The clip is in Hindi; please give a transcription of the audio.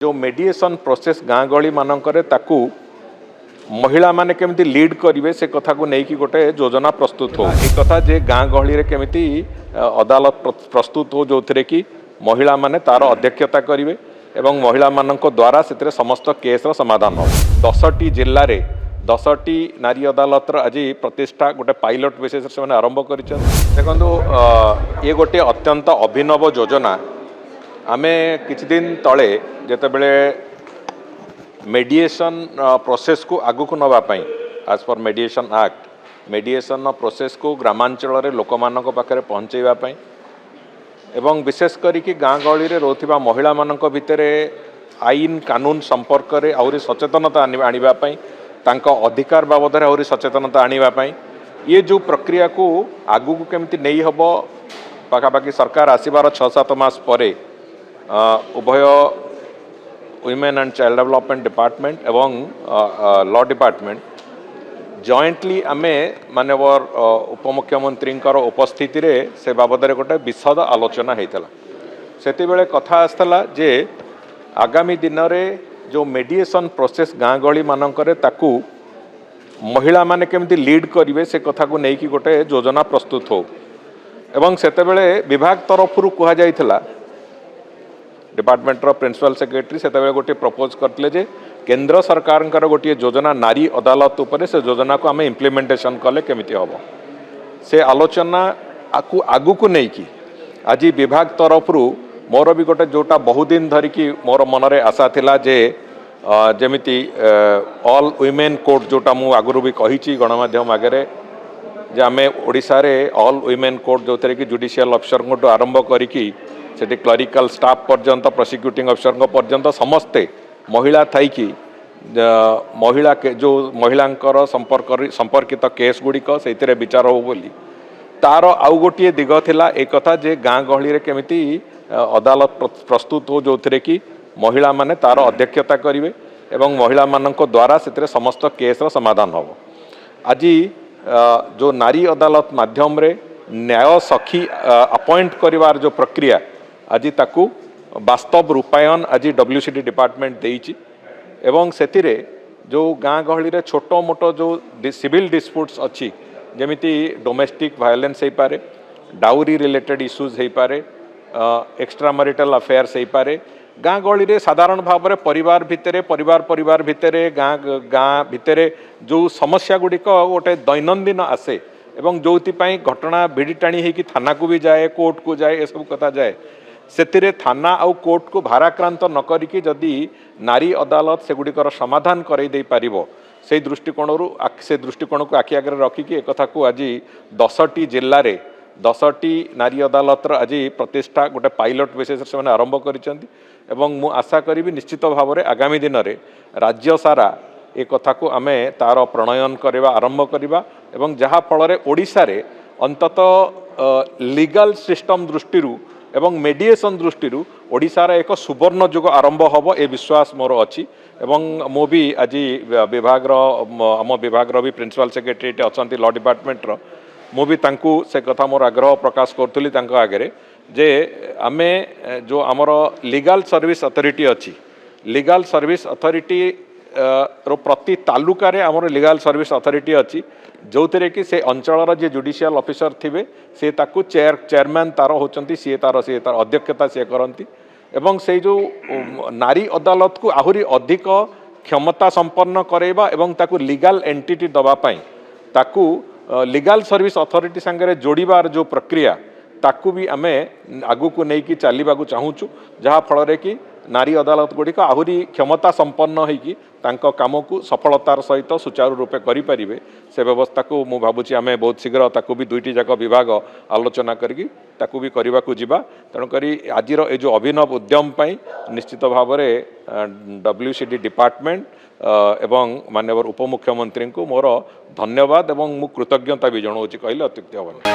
जो मेडिएशन प्रोसेस गाँ गली मानकरे ताकू महिला माने केमिति लीड करिवे से कथा को नेकी गोटे योजना प्रस्तुत हो एक कथा जे गाँ गहली रे केमिति अदालत प्रस्तुत हो जो थरे कि महिला माने तार अध्यक्षता करिवे एवं महिला मानक द्वारा से समस्त केस रो समाधान हो 10टी जिल्ला रे 10टी नारी अदालत आज प्रतिष्ठा गोटे पायलट बेसिस से आरंभ कर देखो ये गोटे अत्यंत अभिनव योजना आमे किछि दिन तले जेतेबेले मेडिएशन प्रोसेस को आगु को नवा पाई एज पर मेडिएशन एक्ट मेडिएशन प्रोसेस को ग्रामांचल रे लोक मानक पाखरे पहुंचेबा पाई एवं विशेष करी कि गाँ गहली रे रोथिबा महिला मानक भितरे आईन कानून संपर्क रे आउरी सचेतनता आनिबा पाई तांको अधिकार बाबद रे आउरी सचेतनता आनिबा पाई ये जो प्रक्रिया को आगु को केमति नेई हबो पाखापाखि सरकार आसीबार 6-7 मास परे उभय women and child development department एवं लॉ डिपार्टमेंट जॉइंटली आमे माननीय उपमुख्यमंत्री उपस्थिति रे से बाबद रे गोटे विशद आलोचना होता से बेले कथा आसला जे आगामी दिन में जो मेडिएशन प्रोसेस गाँ गली मानकरे ताकू महिला माने केमिति लीड करिवे से कथा को नेकी गोटे योजना प्रस्तुत हो एवं सेतेबेले विभाग तरफ कहा जाइथिला डिपार्टमेंट प्रिंसिपल सेक्रेटरी से गोटे प्रपोज करते जे केंद्र सरकार गोटे योजना नारी अदालत उपरे से योजना को आम इम्प्लीमेंटेशन कले केमिति हम से आलोचना आगु को नहीं आज विभाग तरफ मोर भी गोटे जोटा बहुत दिन धरिकी मोर मनरे आशा थिला जे जेमिति ऑल वुमेन कोर्ट जोटा मु आगुरु भी कही गणमाध्यम आगे जे आम ओडिशा रे ऑल वुमेन कोर्ट जो थे कि जुडिशियल अफिसर को आरंभ करी सेठी क्लरिकल स्टाफ पर्यंत प्रोसिक्यूटिंग अफिसर पर्यंत समस्ते महिला थी कि महिला के जो महिलांकर संपर्कित केस गुड़िक से विचार हो बोली तार आउ गोटे दिग थिला एक कथा जे गाँ गहली रे केमिति अदालत प्रस्तुत हो जो थे कि महिला माने तार अध्यक्षता करिवे एवं महिला मानक द्वारा से समस्त केस रो समाधान हो आज जो नारी अदालत माध्यम रे न्याय सखी अपॉइंट करिवार जो प्रक्रिया आज ताकू वास्तव रूपायन आज WCD डिपार्टमेंट देइछि एवं सेतिरे जो गाँ गहली रे छोटो मोटो जो सिविल डिस्प्यूट्स अच्छी जेमिति डोमेस्टिक वायलेंस हो पारे डाउरी रिलेटेड इश्यूज हो पारे एक्स्ट्रा मैरिटल अफेयर्स हो पारे गाँ गहली रे साधारण भाव में परिवार भितरे गाँ भितरे जो समस्या गुड़िक गोटे दैनंदिन आसे एवं जो घटना भिड़ी टाणी होगी थाना को भी जाए कोर्ट को जाए ये सब कथा जाए से थाना आउ कोर्ट को भाराक्रांत न करिकी जदि नारी अदालत से गुड़िकर समाधान करई दे पारिबो से दृष्टिकोण को आखि आगे रखिकी एक कथा को आज 10टी जिल्ला रे 10टी नारी अदालत आज प्रतिष्ठा गोटे पायलट बेसिस से आरंभ कर मु आशा करी निश्चित भाव में आगामी दिन में राज्य सारा ए कथा को आमे तार प्रणयन करवा आरंभ करवा एवं जहाँ फल ओडिशा रे अंततः लीगल सिस्टम दृष्टि एवं मेडिएशन दृष्टि ओडिशार एक सुवर्ण युग आरंभ हम ए विश्वास मोर अच्छी एवं मु भी आज विभाग आम विभाग भी प्रिंसिपल सेक्रेटरी अच्छा लॉ डिपार्टमेंट मु भी तांकू से कथा मोर आग्रह प्रकाश करूली आगे जे आमे जो आमर लीगल सर्विस अथॉरिटी अच्छी लीगल सर्विस अथॉरिटी रो प्रति तालुका रे आमर लीगल सर्विस अथॉरिटी अच्छी जो थे कि से अंचल जे जुडिशियल ऑफिसर थिबे से ताकू चेयरमैन तार होचंती सी तार अध्यक्षता सी करती एवं से जो नारी अदालत को आहुरी अधिक क्षमता संपन्न करेबा एवं ताकू लीगल एंटिटी दबा पाई ताकू लीगल सर्विस अथॉरिटी संगे जोड़ीबार जो प्रक्रिया ताकू भी आमे आगु को नहीं चलवाक चाहूँ जहाँ फल कि नारी अदालत गुड़िक आहुरी क्षमता संपन्न होगी तांको काम को सफलतार सहित सुचारू रूपे करें से व्यवस्था को मु भावुची आमे बहुत शीघ्र ताकू भी दुईटी जाक विभाग आलोचना करी ताकू भी करने को जीवा तेणुकरी आज ये जो अभिनव उद्यम पाई निश्चित भाव में WCD डिपार्टमेंट एवं माननीय उपमुख्यमंत्री को मोर धन्यवाद एवं मु कृतज्ञता भी जनाऊँ कहले अत्युक्ति हेबनी।